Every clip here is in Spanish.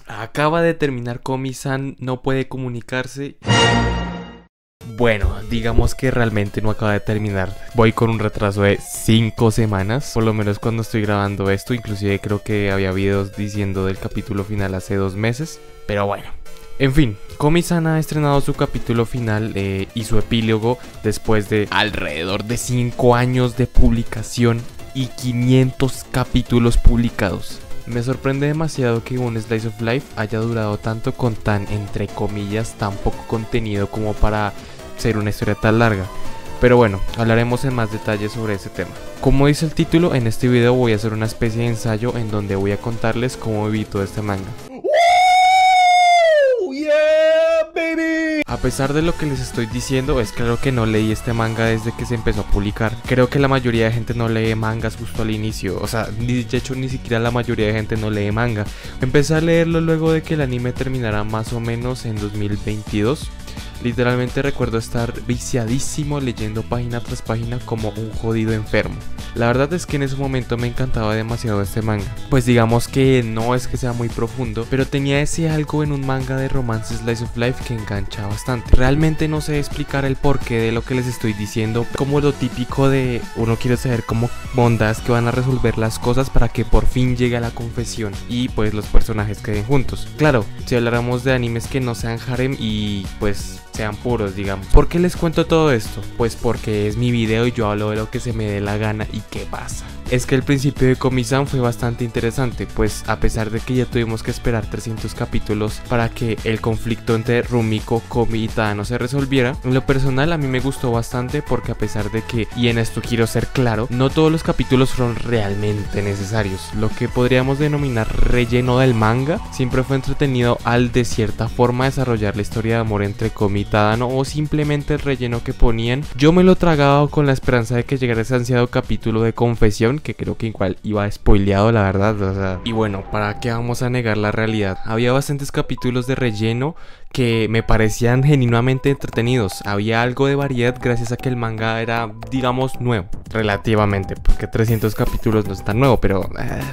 Acaba de terminar Komi-san, no puede comunicarse. Bueno, digamos que realmente no acaba de terminar. Voy con un retraso de 5 semanas, por lo menos cuando estoy grabando esto. Inclusive creo que había videos diciendo del capítulo final hace 2 meses. Pero bueno, en fin, Komi-san ha estrenado su capítulo final y su epílogo después de alrededor de 5 años de publicación y 500 capítulos publicados. Me sorprende demasiado que un Slice of Life haya durado tanto con tan, entre comillas, tan poco contenido como para ser una historia tan larga. Pero bueno, hablaremos en más detalle sobre ese tema. Como dice el título, en este video voy a hacer una especie de ensayo en donde voy a contarles cómo viví todo este manga. A pesar de lo que les estoy diciendo, es claro que no leí este manga desde que se empezó a publicar. Creo que la mayoría de gente no lee mangas justo al inicio. O sea, de hecho ni siquiera la mayoría de gente no lee manga. Empecé a leerlo luego de que el anime terminara más o menos en 2022. Literalmente recuerdo estar viciadísimo leyendo página tras página como un jodido enfermo. La verdad es que en ese momento me encantaba demasiado este manga. Pues digamos que no es que sea muy profundo, pero tenía ese algo en un manga de romance slice of life que engancha bastante. Realmente no sé explicar el porqué de lo que les estoy diciendo, como lo típico de uno quiere saber cómo mondas que van a resolver las cosas para que por fin llegue a la confesión y pues los personajes queden juntos. Claro, si habláramos de animes que no sean harem y pues sean puros, digamos. ¿Por qué les cuento todo esto? Pues porque es mi video y yo hablo de lo que se me dé la gana. ¿Y qué pasa? Es que el principio de Komi-san fue bastante interesante, pues a pesar de que ya tuvimos que esperar 300 capítulos para que el conflicto entre Rumiko, Komi y Tadano se resolviera, en lo personal a mí me gustó bastante porque a pesar de que, y en esto quiero ser claro, no todos los capítulos fueron realmente necesarios. Lo que podríamos denominar relleno del manga siempre fue entretenido al de cierta forma desarrollar la historia de amor entre Komi y Tadano, o simplemente el relleno que ponían. Yo me lo tragaba con la esperanza de que llegara ese ansiado capítulo de confesión, que creo que igual iba spoileado, la verdad, o sea. Y bueno, ¿para qué vamos a negar la realidad? Había bastantes capítulos de relleno que me parecían genuinamente entretenidos. Había algo de variedad gracias a que el manga era, digamos, nuevo. Relativamente, porque 300 capítulos no es tan nuevo, pero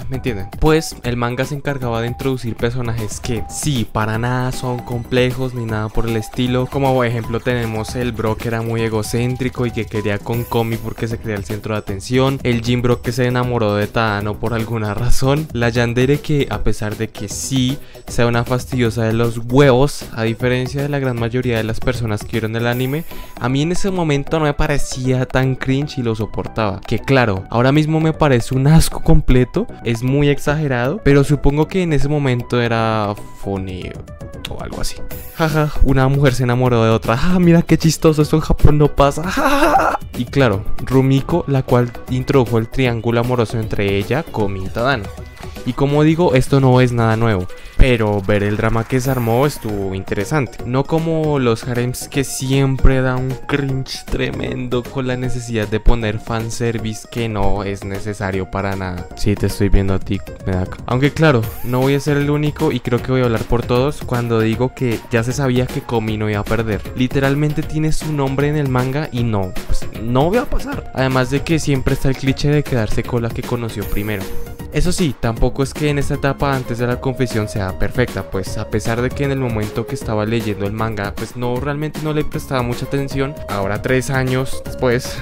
¿me entienden? Pues el manga se encargaba de introducir personajes que sí, para nada son complejos ni nada por el estilo. Como por ejemplo tenemos el bro que era muy egocéntrico y que quería con Komi porque se creía el centro de atención. El Jin bro que se enamoró de Tadano por alguna razón. La Yandere que a pesar de que sí sea una fastidiosa de los huevos, a diferencia de la gran mayoría de las personas que vieron el anime, a mí en ese momento no me parecía tan cringe y lo soportaba. Que claro, ahora mismo me parece un asco completo, es muy exagerado, pero supongo que en ese momento era funny o algo así. Jaja, una mujer se enamoró de otra. Mira qué chistoso, esto en Japón no pasa. Jaja. Y claro, Rumiko, la cual introdujo el triángulo amoroso entre ella, Komi y Tadano. Y como digo, esto no es nada nuevo, pero ver el drama que se armó estuvo interesante. No como los harems que siempre da un cringe tremendo con la necesidad de poner fanservice que no es necesario para nada. Sí, te estoy viendo a ti, Medaka. Aunque claro, no voy a ser el único y creo que voy a hablar por todos cuando digo que ya se sabía que Komi no iba a perder. Literalmente tiene su nombre en el manga y no, pues no va a pasar. Además de que siempre está el cliché de quedarse con la que conoció primero. Eso sí, tampoco es que en esta etapa antes de la confesión sea perfecta, pues a pesar de que en el momento que estaba leyendo el manga pues realmente no le prestaba mucha atención, ahora 3 años después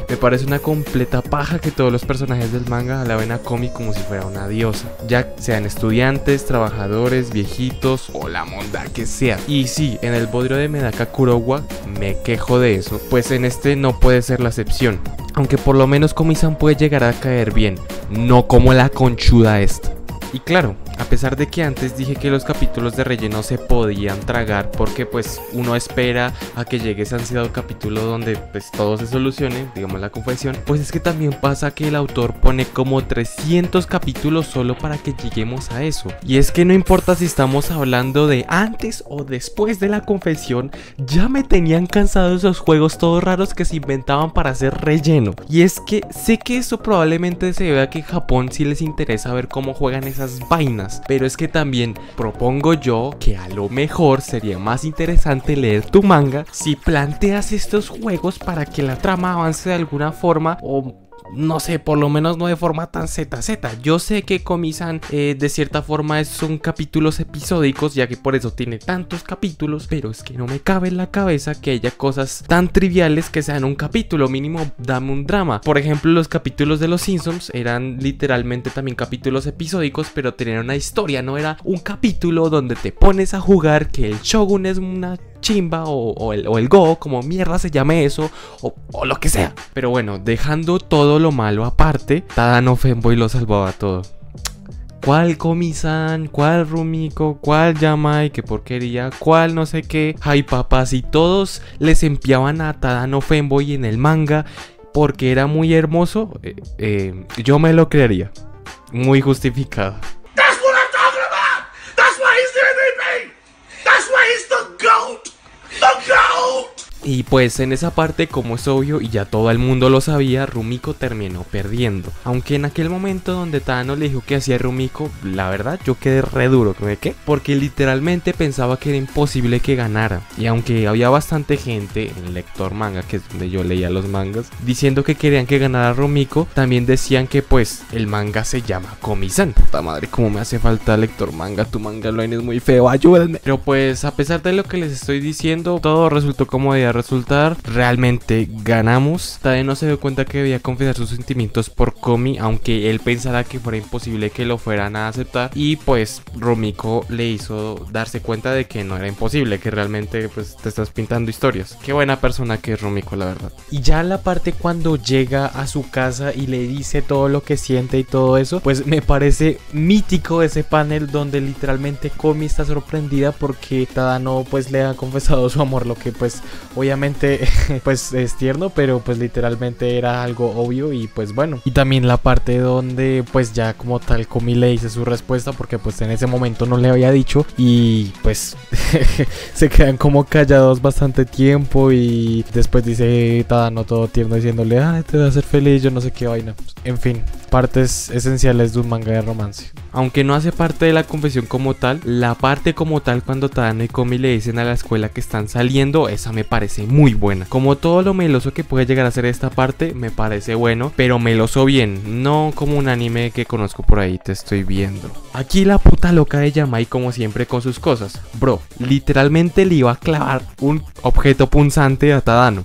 me parece una completa paja que todos los personajes del manga alaben a Komi como si fuera una diosa, ya sean estudiantes, trabajadores, viejitos o la monda que sea. Y sí, en el bodrio de Medaka Kurowa me quejo de eso, pues en este no puede ser la excepción. Aunque por lo menos Komi-san puede llegar a caer bien, no como la conchuda esta. Y claro, a pesar de que antes dije que los capítulos de relleno se podían tragar porque pues uno espera a que llegue ese ansiado capítulo donde pues todo se solucione, digamos la confesión, pues es que también pasa que el autor pone como 300 capítulos solo para que lleguemos a eso. Y es que no importa si estamos hablando de antes o después de la confesión, ya me tenían cansado esos juegos todos raros que se inventaban para hacer relleno. Y es que sé que eso probablemente se debe a que en Japón sí les interesa ver cómo juegan esas vainas, pero es que también propongo yo que a lo mejor sería más interesante leer tu manga si planteas estos juegos para que la trama avance de alguna forma o no sé, por lo menos no de forma tan ZZ. Yo sé que Komi-san de cierta forma son capítulos episódicos, ya que por eso tiene tantos capítulos, pero es que no me cabe en la cabeza que haya cosas tan triviales que sean un capítulo. Mínimo dame un drama. Por ejemplo, los capítulos de los Simpsons eran literalmente también capítulos episódicos, pero tenían una historia, no era un capítulo donde te pones a jugar que el Shogun es una chimba o el Go, como mierda se llame eso, o lo que sea. Pero bueno, dejando todo lo malo aparte, Tadano Femboy lo salvaba todo. ¿Cuál Komi-san? ¿Cuál Rumiko? ¿Cuál Yamai? ¿Qué porquería? ¿Cuál no sé qué? Ay papás, y todos les enviaban a Tadano Femboy en el manga porque era muy hermoso. Yo me lo creería. Muy justificado. That's what I'm talking about! That's why he's the MVP! That's why he's the GOAT! The GOAT! Y pues en esa parte, como es obvio y ya todo el mundo lo sabía, Rumiko terminó perdiendo. Aunque en aquel momento donde Tadano le dijo que hacía Rumiko, la verdad yo quedé re duro, ¿de qué? Porque literalmente pensaba que era imposible que ganara. Y aunque había bastante gente en Lector Manga, que es donde yo leía los mangas, diciendo que querían que ganara Rumiko, también decían que pues el manga se llama Komi-san. Puta madre, cómo me hace falta Lector Manga, tu manga lo es muy feo, ayúdenme. Pero pues a pesar de lo que les estoy diciendo, todo resultó como debía resultar. Realmente ganamos. Tadano se dio cuenta que debía confesar sus sentimientos por Komi, aunque él pensara que fuera imposible que lo fueran a aceptar, y pues Rumiko le hizo darse cuenta de que no era imposible, que realmente pues te estás pintando historias. Qué buena persona que es Rumiko, la verdad. Y ya la parte cuando llega a su casa y le dice todo lo que siente y todo eso, pues me parece mítico ese panel donde literalmente Komi está sorprendida porque Tadano pues le ha confesado su amor, lo que pues obviamente pues es tierno, pero pues literalmente era algo obvio. Y pues bueno, y también la parte donde pues ya como tal Komi le dice su respuesta, porque pues en ese momento no le había dicho, y pues se quedan como callados bastante tiempo, y después dice Tadano todo tierno diciéndole, ay, te va a hacer feliz, yo no sé qué vaina. En fin, partes esenciales de un manga de romance. Aunque no hace parte de la confesión como tal, la parte como tal cuando Tadano y Komi le dicen a la escuela que están saliendo, esa me parece muy buena. Como todo lo meloso que puede llegar a ser esta parte, me parece bueno, pero meloso bien, no como un anime que conozco por ahí, te estoy viendo. Aquí la puta loca de Yamai como siempre con sus cosas. Bro, literalmente le iba a clavar un objeto punzante a Tadano.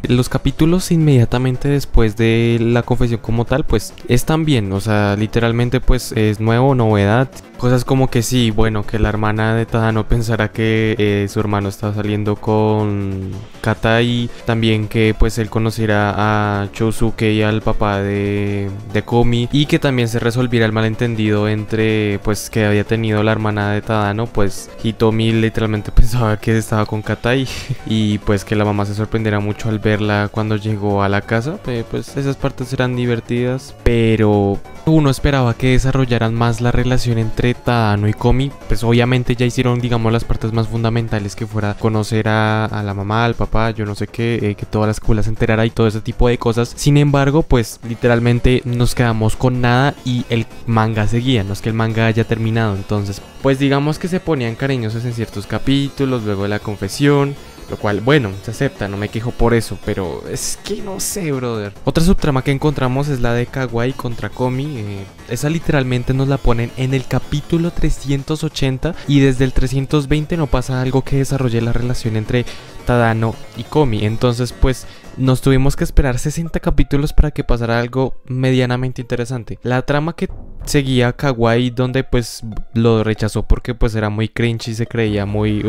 Los capítulos inmediatamente después de la confesión como tal pues están bien, o sea, literalmente pues es nuevo, novedad. Cosas como que sí, bueno, que la hermana de Tadano pensará que su hermano está saliendo con Katai. También que pues él conociera a Chousuke y al papá de Komi, y que también se resolviera el malentendido entre pues que había tenido la hermana de Tadano. Pues Hitomi literalmente pensaba que estaba con Katai y pues que la mamá se sorprendiera mucho al verla cuando llegó a la casa. Pues esas partes eran divertidas, pero uno esperaba que desarrollaran más la relación entre Tadano y Komi. Pues obviamente ya hicieron, digamos, las partes más fundamentales, que fuera conocer a la mamá, al papá, yo no sé qué, que toda la escuela se enterara y todo ese tipo de cosas. Sin embargo, pues literalmente nos quedamos con nada y el manga seguía, no es que el manga haya terminado. Entonces, pues digamos que se ponían cariñosos en ciertos capítulos, luego de la confesión, lo cual, bueno, se acepta, no me quejo por eso, pero es que no sé, brother. Otra subtrama que encontramos es la de Kawaii contra Komi. Esa literalmente nos la ponen en el capítulo 380 y desde el 320 no pasa algo que desarrolle la relación entre Tadano y Komi. Entonces pues nos tuvimos que esperar 60 capítulos para que pasara algo medianamente interesante. La trama que seguía Kawaii, donde pues lo rechazó porque pues era muy cringe y se creía muy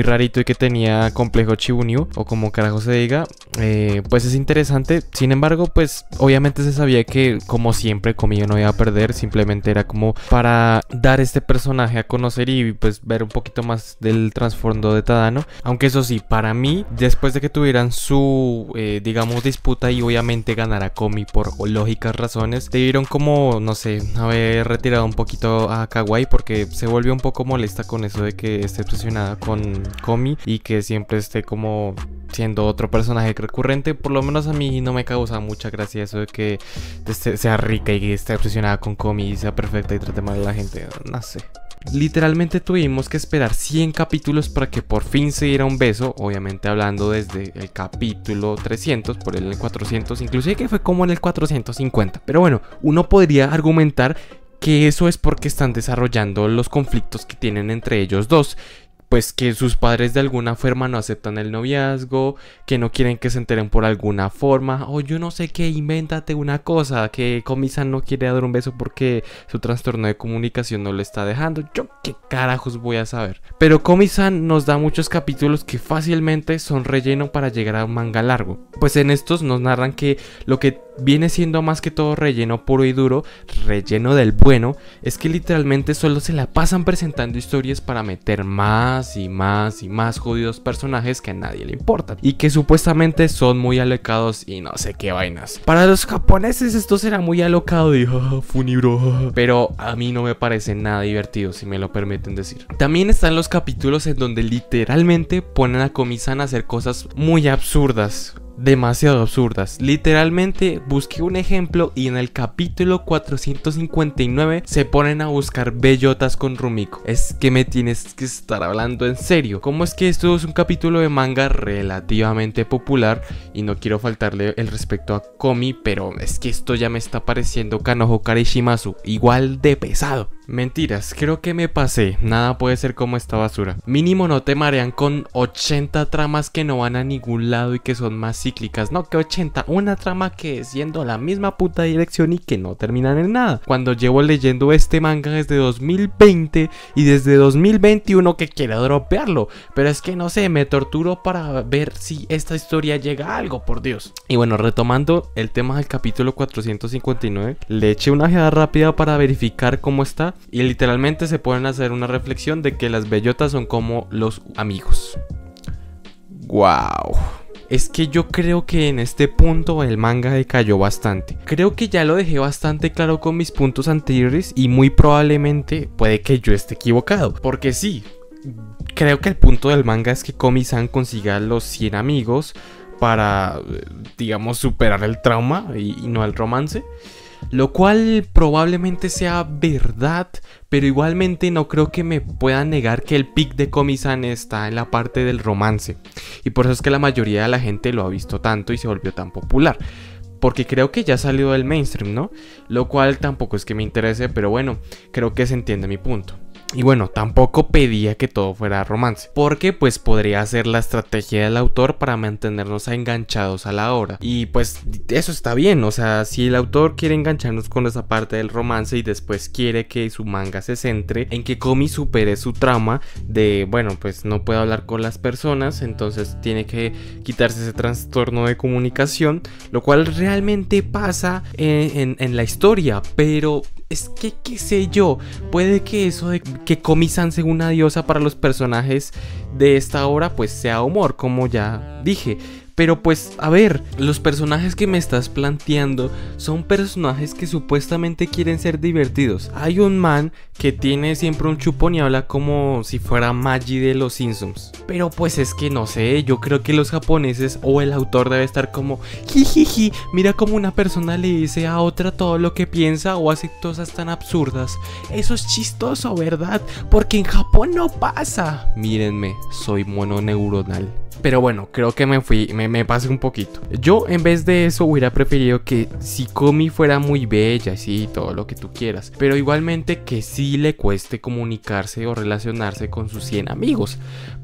rarito y que tenía complejo Chibunyu, o como carajo se diga, pues es interesante. Sin embargo, pues obviamente se sabía que como siempre Komi no iba a perder, simplemente era como para dar este personaje a conocer y pues ver un poquito más del trasfondo de Tadano. Aunque eso sí, para mí, después de que tuvieran su digamos disputa y obviamente ganara Komi por lógicas razones, debieron como, no sé, haber retirado un poquito a Kawaii, porque se volvió un poco molesta con eso de que esté obsesionada con Komi y que siempre esté como siendo otro personaje recurrente. Por lo menos a mí no me causa mucha gracia eso de que sea rica y que esté obsesionada con Komi y sea perfecta y trate mal a la gente, no sé. Literalmente tuvimos que esperar 100 capítulos para que por fin se diera un beso, obviamente hablando desde el capítulo 300, por el 400, inclusive que fue como en el 450. Pero bueno, uno podría argumentar que eso es porque están desarrollando los conflictos que tienen entre ellos dos. Pues que sus padres de alguna forma no aceptan el noviazgo, que no quieren que se enteren por alguna forma, o yo no sé qué, invéntate una cosa, que Komi-san no quiere dar un beso porque su trastorno de comunicación no le está dejando, yo qué carajos voy a saber. Pero Komi-san nos da muchos capítulos que fácilmente son relleno para llegar a un manga largo. Pues en estos nos narran que lo que viene siendo más que todo relleno puro y duro, relleno del bueno, es que literalmente solo se la pasan presentando historias para meter más y más y más jodidos personajes que a nadie le importan y que supuestamente son muy alocados y no sé qué vainas. Para los japoneses esto será muy alocado y funny bro, pero a mí no me parece nada divertido, si me lo permiten decir. También están los capítulos en donde literalmente ponen a Komi-san a hacer cosas muy absurdas, demasiado absurdas. Literalmente busqué un ejemplo y en el capítulo 459 se ponen a buscar bellotas con Rumiko. Es que me tienes que estar hablando en serio. ¿Cómo es que esto es un capítulo de manga relativamente popular? Y no quiero faltarle el respeto a Komi, pero es que esto ya me está pareciendo Kanojo Karishimasu, igual de pesado. Mentiras, creo que me pasé, nada puede ser como esta basura. Mínimo no te marean con 80 tramas que no van a ningún lado y que son más cíclicas. No, que 80, una trama que es yendo a la misma puta dirección y que no terminan en nada. Cuando llevo leyendo este manga desde 2020 y desde 2021 que quiero dropearlo. Pero es que no sé, me torturo para ver si esta historia llega a algo, por Dios. Y bueno, retomando el tema del capítulo 459, le eché una ojeada rápida para verificar cómo está. Y literalmente se pueden hacer una reflexión de que las bellotas son como los amigos. Wow. Es que yo creo que en este punto el manga decayó bastante. Creo que ya lo dejé bastante claro con mis puntos anteriores y muy probablemente puede que yo esté equivocado. Porque sí, creo que el punto del manga es que Komi-san consiga los 100 amigos para, digamos, superar el trauma y no el romance. Lo cual probablemente sea verdad, pero igualmente no creo que me puedan negar que el pick de Komi-san está en la parte del romance. Y por eso es que la mayoría de la gente lo ha visto tanto y se volvió tan popular. Porque creo que ya salió del mainstream, ¿no? Lo cual tampoco es que me interese, pero bueno, creo que se entiende mi punto. Y bueno, tampoco pedía que todo fuera romance, porque pues podría ser la estrategia del autor para mantenernos enganchados a la obra. Y pues eso está bien, o sea, si el autor quiere engancharnos con esa parte del romance y después quiere que su manga se centre en que Komi supere su trauma de, bueno, pues no puede hablar con las personas, entonces tiene que quitarse ese trastorno de comunicación, lo cual realmente pasa en la historia, pero es que, qué sé yo, puede que eso de que Komi-san sea una diosa para los personajes de esta obra pues sea humor, como ya dije. Pero pues, a ver, los personajes que me estás planteando son personajes que supuestamente quieren ser divertidos. Hay un man que tiene siempre un chupón y habla como si fuera Maggie de los Simpsons. Pero pues es que no sé, yo creo que los japoneses o el autor debe estar como jijiji, mira como una persona le dice a otra todo lo que piensa o hace cosas tan absurdas. Eso es chistoso, ¿verdad? Porque en Japón no pasa. Mírenme, soy mononeuronal. Pero bueno, creo que me pasé un poquito. Yo en vez de eso hubiera preferido que si Komi fuera muy bella, sí, todo lo que tú quieras, pero igualmente que sí le cueste comunicarse o relacionarse con sus 100 amigos,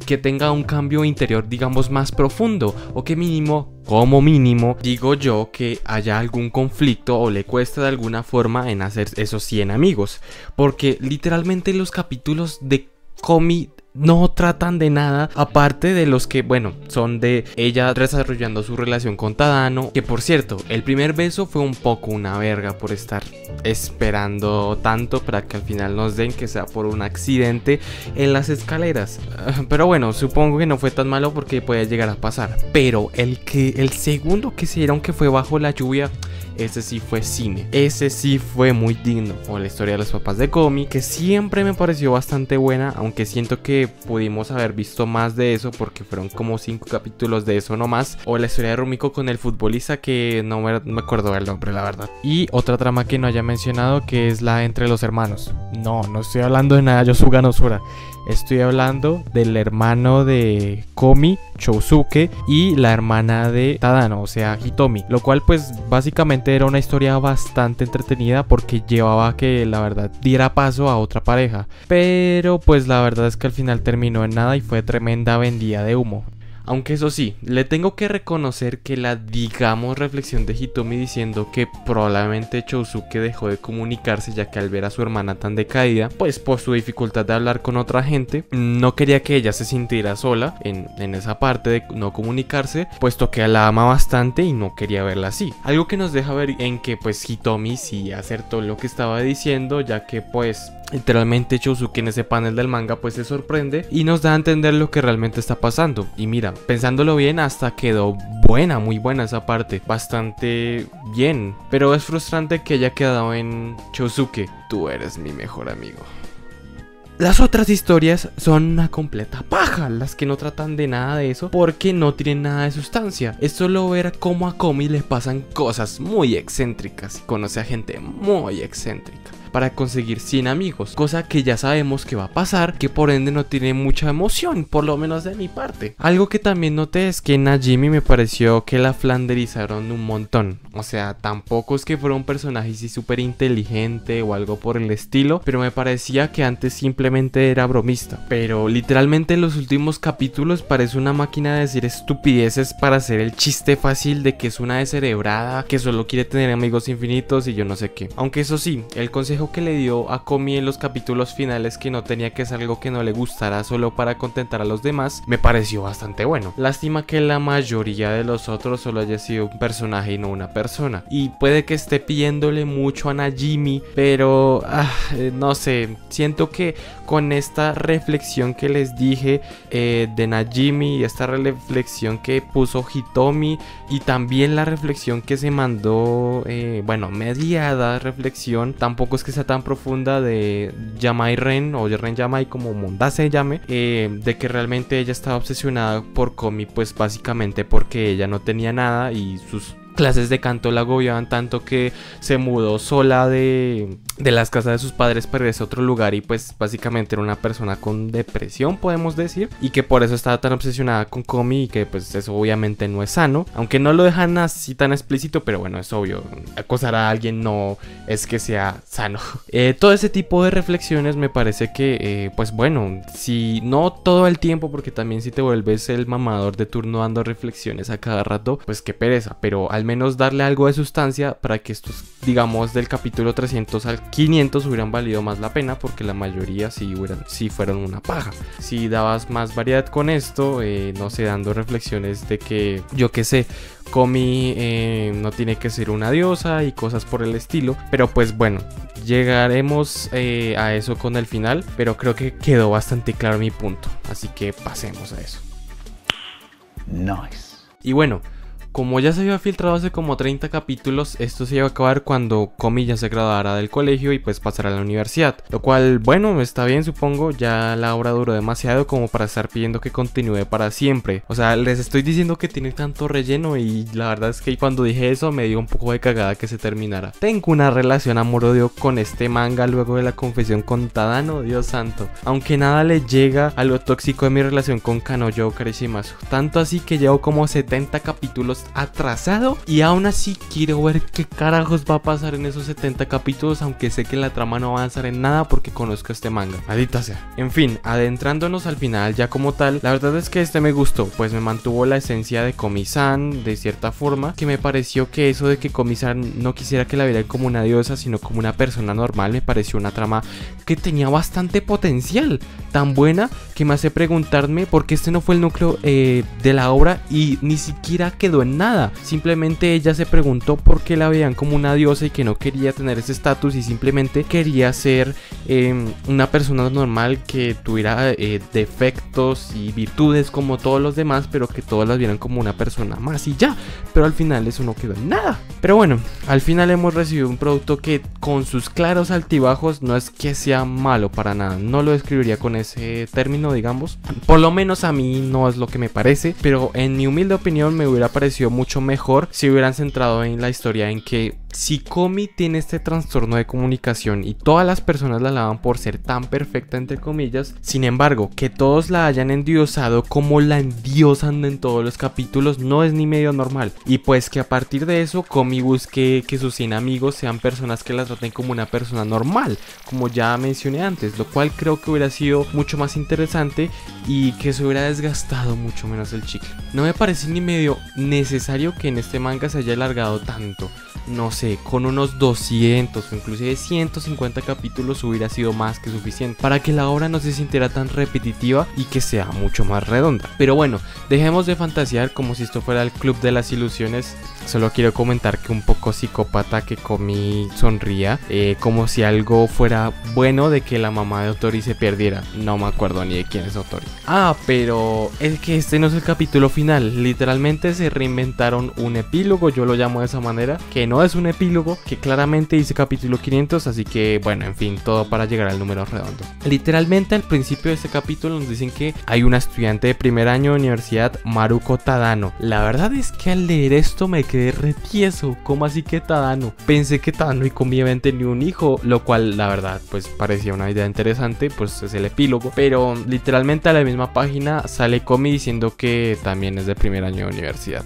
que tenga un cambio interior, digamos, más profundo, o que mínimo, como mínimo, digo yo, que haya algún conflicto o le cueste de alguna forma en hacer esos 100 amigos, porque literalmente los capítulos de Komi no tratan de nada, aparte de los que, bueno, son de ella desarrollando su relación con Tadano. Que por cierto, el primer beso fue un poco una verga por estar esperando tanto para que al final nos den, que sea por un accidente en las escaleras. Pero bueno, supongo que no fue tan malo porque puede llegar a pasar. Pero el segundo que se dieron, que fue bajo la lluvia, ese sí fue cine, ese sí fue muy digno. O la historia de los papás de Komi, que siempre me pareció bastante buena, aunque siento que que pudimos haber visto más de eso porque fueron como 5 capítulos de eso nomás, o la historia de Rumiko con el futbolista que no me acuerdo del nombre, la verdad. Y otra trama que no haya mencionado, que es la entre los hermanos. No estoy hablando de Naosuga no Sora. Estoy hablando del hermano de Komi, Chousuke, y la hermana de Tadano, o sea, Hitomi. Lo cual pues básicamente era una historia bastante entretenida porque llevaba a que la verdad diera paso a otra pareja. Pero pues la verdad es que al final terminó en nada y fue tremenda vendida de humo. Aunque eso sí, le tengo que reconocer que la, digamos, reflexión de Hitomi diciendo que probablemente Chousuke dejó de comunicarse ya que al ver a su hermana tan decaída, pues por su dificultad de hablar con otra gente, no quería que ella se sintiera sola en esa parte de no comunicarse, puesto que la ama bastante y no quería verla así. Algo que nos deja ver en que pues Hitomi sí acertó lo que estaba diciendo, ya que pues literalmente Chousuke en ese panel del manga pues se sorprende y nos da a entender lo que realmente está pasando. Y mira, pensándolo bien, hasta quedó buena, muy buena esa parte, bastante bien. Pero es frustrante que haya quedado en Chousuke, tú eres mi mejor amigo. Las otras historias son una completa paja, las que no tratan de nada de eso porque no tienen nada de sustancia. Es solo ver cómo a Komi le pasan cosas muy excéntricas y conoce a gente muy excéntrica para conseguir 100 amigos, cosa que ya sabemos que va a pasar, que por ende no tiene mucha emoción, por lo menos de mi parte. Algo que también noté es que Najimi me pareció que la flanderizaron un montón, o sea, tampoco es que fuera un personaje así súper inteligente o algo por el estilo, pero me parecía que antes simplemente era bromista, pero literalmente en los últimos capítulos parece una máquina de decir estupideces para hacer el chiste fácil de que es una descerebrada, que solo quiere tener amigos infinitos y yo no sé qué. Aunque eso sí, el consejo que le dio a Komi en los capítulos finales, que no tenía que ser algo que no le gustara solo para contentar a los demás, me pareció bastante bueno. Lástima que la mayoría de los otros solo haya sido un personaje y no una persona, y puede que esté pidiéndole mucho a Najimi, pero no sé, siento que con esta reflexión que les dije de Najimi y esta reflexión que puso Hitomi y también la reflexión que se mandó, bueno, mediada reflexión, tampoco es que sea tan profunda, de Yamai Ren o Ren Yamai como Monda se llame, de que realmente ella estaba obsesionada por Komi, pues básicamente porque ella no tenía nada y sus clases de canto la agobiaban tanto que se mudó sola de las casas de sus padres para irse a otro lugar y pues básicamente era una persona con depresión, podemos decir, y que por eso estaba tan obsesionada con Komi y que pues eso obviamente no es sano, aunque no lo dejan así tan explícito, pero bueno, es obvio, acosar a alguien no es que sea sano. Todo ese tipo de reflexiones me parece que pues bueno, si no todo el tiempo, porque también si te vuelves el mamador de turno dando reflexiones a cada rato, pues qué pereza, pero al menos darle algo de sustancia para que estos, digamos, del capítulo 300 al 500 hubieran valido más la pena, porque la mayoría sí fueron una paja. Si dabas más variedad con esto, no sé, dando reflexiones de que, yo qué sé, Komi no tiene que ser una diosa y cosas por el estilo, pero pues bueno, llegaremos a eso con el final, pero creo que quedó bastante claro mi punto, así que pasemos a eso. Nice. Y bueno, como ya se había filtrado hace como 30 capítulos, esto se iba a acabar cuando Komi ya se graduara del colegio y pues pasara a la universidad. Lo cual, bueno, está bien, supongo, ya la obra duró demasiado como para estar pidiendo que continúe para siempre. O sea, les estoy diciendo que tiene tanto relleno y la verdad es que cuando dije eso me dio un poco de cagada que se terminara. Tengo una relación amor-odio con este manga luego de la confesión con Tadano, Dios santo. Aunque nada le llega a lo tóxico de mi relación con Kanojo Karishimasu. Tanto así que llevo como 70 capítulos atrasado y aún así quiero ver qué carajos va a pasar en esos 70 capítulos, aunque sé que la trama no va a avanzar en nada porque conozco este manga, maldita sea. En fin, adentrándonos al final ya como tal, la verdad es que este me gustó, pues me mantuvo la esencia de Komi-san de cierta forma, que me pareció que eso de que Komi-san no quisiera que la vieran como una diosa sino como una persona normal, me pareció una trama que tenía bastante potencial, tan buena que me hace preguntarme por qué este no fue el núcleo de la obra y ni siquiera quedó en nada. Simplemente ella se preguntó por qué la veían como una diosa y que no quería tener ese estatus y simplemente quería ser una persona normal que tuviera defectos y virtudes como todos los demás, pero que todas las vieran como una persona más y ya. Pero al final eso no quedó en nada. Pero bueno, al final hemos recibido un producto que con sus claros altibajos no es que sea malo para nada. No lo describiría con ese término, digamos. Por lo menos a mí no es lo que me parece, pero en mi humilde opinión me hubiera parecido mucho mejor si hubieran centrado en la historia en que si Komi tiene este trastorno de comunicación y todas las personas la alaban por ser tan perfecta entre comillas, sin embargo que todos la hayan endiosado como la endiosan en todos los capítulos no es ni medio normal, y pues que a partir de eso Komi busque que sus 100 amigos sean personas que la traten como una persona normal, como ya mencioné antes, lo cual creo que hubiera sido mucho más interesante y que se hubiera desgastado mucho menos el chicle. No me parece ni medio necesario que en este manga se haya alargado tanto. No sé, con unos 200 o inclusive 150 capítulos hubiera sido más que suficiente para que la obra no se sintiera tan repetitiva y que sea mucho más redonda. Pero bueno, dejemos de fantasear como si esto fuera el club de las ilusiones. Solo quiero comentar que un poco psicópata que Komi sonría, como si algo fuera bueno de que la mamá de Otori se perdiera. No me acuerdo ni de quién es Otori. Ah, pero es que este no es el capítulo final. Literalmente se reinventaron un epílogo, yo lo llamo de esa manera, que no es un epílogo, que claramente dice capítulo 500, así que bueno, en fin, todo para llegar al número redondo. Literalmente al principio de este capítulo nos dicen que hay una estudiante de primer año de universidad, Maruko Tadano. La verdad es que al leer esto me quedé retieso. ¿Cómo así que Tadano? Pensé que Tadano y Komi habían tenido un hijo, lo cual la verdad pues parecía una idea interesante, pues es el epílogo, pero literalmente a la misma página sale Komi diciendo que también es de primer año de universidad.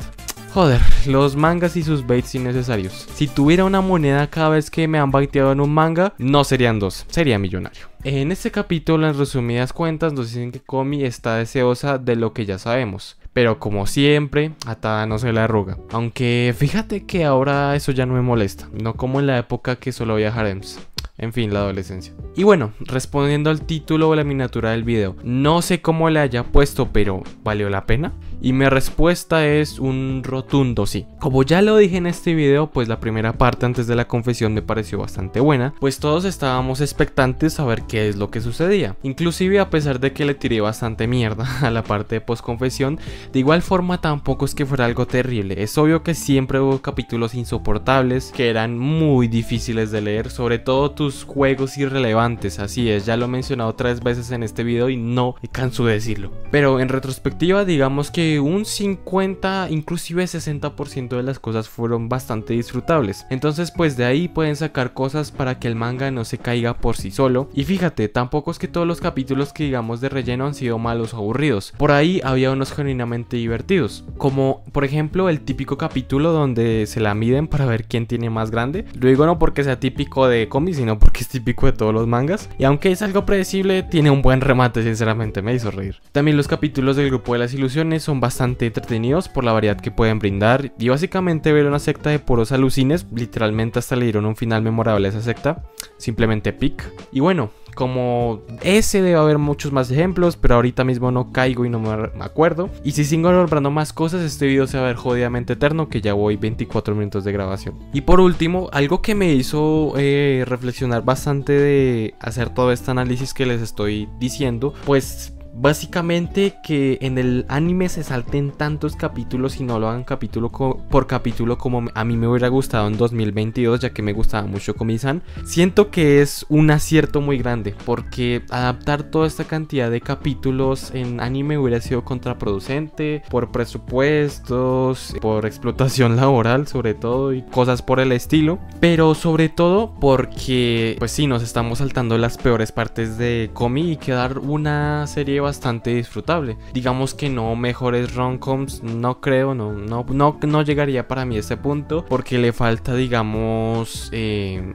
Joder, los mangas y sus baits innecesarios. Si tuviera una moneda cada vez que me han baiteado en un manga, no serían dos, sería millonario. En este capítulo, en resumidas cuentas, nos dicen que Komi está deseosa de lo que ya sabemos. Pero como siempre, a Tadano se le arruga. Aunque fíjate que ahora eso ya no me molesta, no como en la época que solo había harems. En fin, la adolescencia. Y bueno, respondiendo al título o la miniatura del video, no sé cómo le haya puesto, pero ¿valió la pena? Y mi respuesta es un rotundo sí. Como ya lo dije en este video, pues la primera parte antes de la confesión me pareció bastante buena, pues todos estábamos expectantes a ver qué es lo que sucedía. Inclusive a pesar de que le tiré bastante mierda a la parte de postconfesión, de igual forma tampoco es que fuera algo terrible. Es obvio que siempre hubo capítulos insoportables que eran muy difíciles de leer, sobre todo tus juegos irrelevantes, así es, ya lo he mencionado 3 veces en este video y no me canso de decirlo. Pero en retrospectiva digamos que un 50, inclusive 60% de las cosas fueron bastante disfrutables. Entonces pues de ahí pueden sacar cosas para que el manga no se caiga por sí solo. Y fíjate, tampoco es que todos los capítulos que digamos de relleno han sido malos o aburridos. Por ahí había unos genuinamente divertidos, como por ejemplo el típico capítulo donde se la miden para ver quién tiene más grande. Lo digo no porque sea típico de Komi, sino porque es típico de todos los mangas. Y aunque es algo predecible, tiene un buen remate, sinceramente me hizo reír. También los capítulos del grupo de las ilusiones son bastante entretenidos por la variedad que pueden brindar y básicamente ver una secta de puros alucines, literalmente hasta le dieron un final memorable a esa secta, simplemente pic. Y bueno, como ese debe haber muchos más ejemplos, pero ahorita mismo no caigo y no me acuerdo. Y si sigo nombrando más cosas, este video se va a ver jodidamente eterno, que ya voy 24 minutos de grabación. Y por último, algo que me hizo reflexionar bastante de hacer todo este análisis que les estoy diciendo, pues básicamente que en el anime se salten tantos capítulos y no lo hagan capítulo por capítulo como a mí me hubiera gustado en 2022, ya que me gustaba mucho Komi-san. Siento que es un acierto muy grande, porque adaptar toda esta cantidad de capítulos en anime hubiera sido contraproducente por presupuestos, por explotación laboral sobre todo y cosas por el estilo, pero sobre todo porque pues sí, nos estamos saltando las peores partes de Komi y quedar una serie bastante disfrutable. Digamos que no mejores rom-coms, no creo, no llegaría para mí a ese punto, porque le falta digamos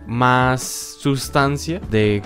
más sustancia de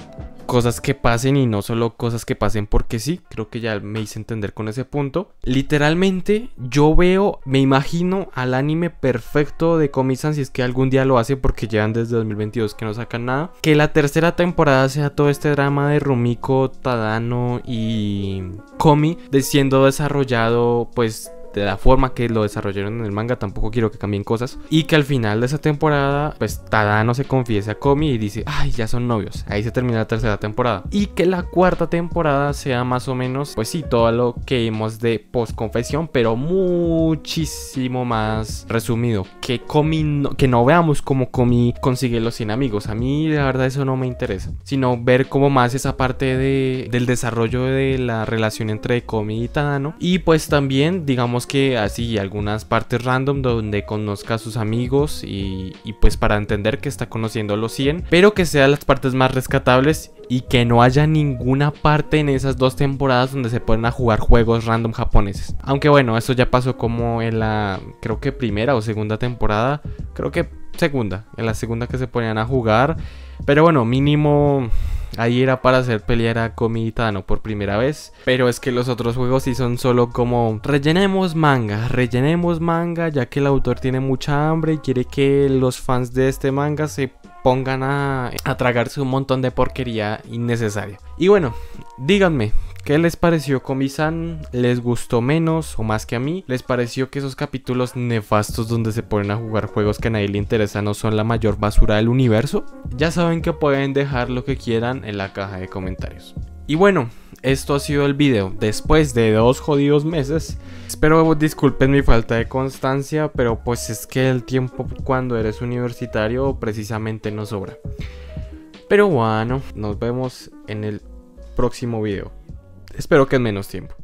cosas que pasen y no solo cosas que pasen porque sí. Creo que ya me hice entender con ese punto. Literalmente yo me imagino al anime perfecto de Komi-san, si es que algún día lo hace, porque llevan desde 2022 que no sacan nada, que la tercera temporada sea todo este drama de Rumiko, Tadano y Komi siendo desarrollado pues de la forma que lo desarrollaron en el manga, tampoco quiero que cambien cosas. Y que al final de esa temporada, pues Tadano se confiese a Komi y dice, ay, ya son novios. Ahí se termina la tercera temporada. Y que la cuarta temporada sea más o menos, pues sí, todo lo que vimos de post-confesión, pero muchísimo más resumido. Que Komi que no veamos cómo Komi consigue los 100 amigos. A mí la verdad eso no me interesa, sino ver como más esa parte del desarrollo de la relación entre Komi y Tadano. Y pues también digamos que así algunas partes random donde conozca a sus amigos y pues para entender que está conociendo a los 100, pero que sean las partes más rescatables y que no haya ninguna parte en esas 2 temporadas donde se ponen a jugar juegos random japoneses. Aunque bueno, eso ya pasó como en la, creo que primera o segunda temporada, creo que segunda, en la segunda que se ponían a jugar. Pero bueno, mínimo ahí era para hacer pelear a Komi y Tadano por primera vez. Pero es que los otros juegos sí son solo como rellenemos manga, ya que el autor tiene mucha hambre y quiere que los fans de este manga se pongan a tragarse un montón de porquería innecesaria. Y bueno, díganme, ¿qué les pareció Komi-san? ¿Les gustó menos o más que a mí? ¿Les pareció que esos capítulos nefastos donde se ponen a jugar juegos que a nadie le interesa no son la mayor basura del universo? Ya saben que pueden dejar lo que quieran en la caja de comentarios. Y bueno, esto ha sido el video después de 2 jodidos meses. Espero disculpen mi falta de constancia, pero pues es que el tiempo cuando eres universitario precisamente no sobra. Pero bueno, nos vemos en el próximo video. Espero que en menos tiempo.